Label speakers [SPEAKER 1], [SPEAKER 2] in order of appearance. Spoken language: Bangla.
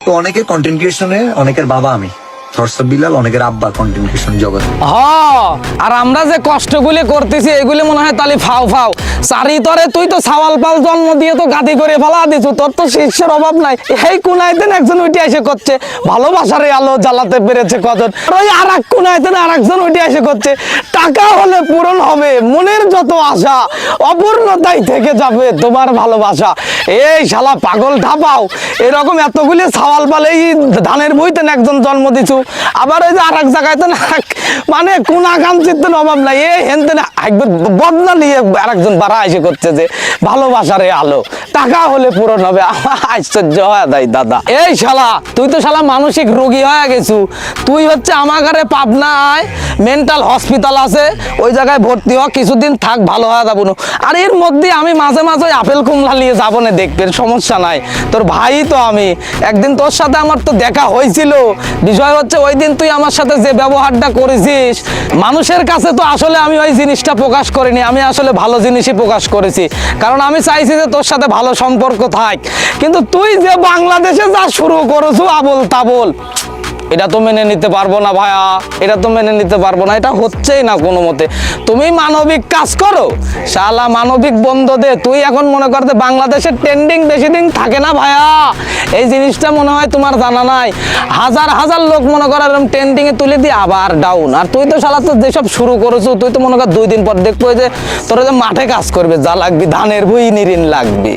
[SPEAKER 1] তো অনেকে কন্টেন্ট ক্রিয়েশনে, অনেকের বাবা আমি সরসব বিলাল, অনেকের আব্বা কন্টেন্ট ক্রিয়েশন জগৎ।
[SPEAKER 2] আর আমরা যে কষ্টগুলি করতেছি এগুলি মনে হয় তালি ফাও ফাও সারি তরে তুই তো সাওয়াল পাল জন্ম দিয়ে তো গাদি করে ফেলা দিছু, তোর তো শিষ্যের অভাব নাই। এই কুনাইতেন একজন উঠে এসে করছে ভালোবাসার আলো জ্বালাতে পেরেছে কজন, আর ওই আর এক কুনাইতেন আর একজন উঠে এসে করছে টাকা হলে পূরণ হবে মনের যত আশা, অপূর্ণতাই থেকে যাবে তোমার ভালোবাসা। এই শালা পাগল ঠাপাও, এরকম এতগুলি সাওয়াল পাল এই ধানের বইতেন একজন জন্ম দিছু, আবার ওই যে আর এক জায়গায় তো মানে কোন আকাঙ্ক্ষিতের অভাব নাই। এই হেনতেন একবার বদলা নিয়ে আরেকজন বাড়া এসে করছে যে ভালোবাসার আলো টাকা হলে পূরণ হবে। আশ্চর্য হয় তাই দাদা। এই শালা তুই তো শালা মানসিক রোগী হয়ে গেছু। তুই হচ্ছে আমার ঘরে পাবনায় মেন্টাল হসপিটাল আছে, ওই জায়গায় ভর্তি হ, কিছুদিন থাক, ভালো হয়ে যাবো না। আর এর মধ্যে আমি মাঝে মাঝে আপেল কুমড়া নিয়ে যাবো না, দেখবে সমস্যা নাই। তোর ভাই তো আমি, একদিন তোর সাথে আমার তো দেখা হয়েছিল। বিষয় হচ্ছে ওই দিন তুই আমার সাথে যে ব্যবহারটা করেছিস মানুষের কাছে, তো আসলে আমি ওই জিনিসটা প্রকাশ করিনি, আমি আসলে ভালো জিনিসই প্রকাশ করেছি, কারণ আমি চাইছি যে তোর সাথে ভালো সম্পর্ক থাক। কিন্তু তুই যে বাংলাদেশে যা শুরু করেছো আবল তাবল, এটা তো মেনে নিতে পারবো না ভাইয়া, এটা তো মেনে নিতে পারবো না, এটা হচ্ছেই না কোনো মতে। তুমি মানবিক কাজ করো, শালা মানবিক বন্ধ দে। তুই এখন মনে করতে বাংলাদেশের ট্রেন্ডিং বেশি দিন থাকে না ভাইয়া, এই জিনিসটা মনে হয় তোমার জানা নাই। হাজার হাজার লোক মনে কর এরকম ট্রেন্ডিং এ তুলে দিয়ে আবার ডাউন। আর তুই তো শালা তো যেসব শুরু করেছো, তুই তো মনে কর 2 দিন পর দেখবো যে তোরা যে মাঠে কাজ করবে, যা লাগবে ধানের বই নিরিন লাগবে।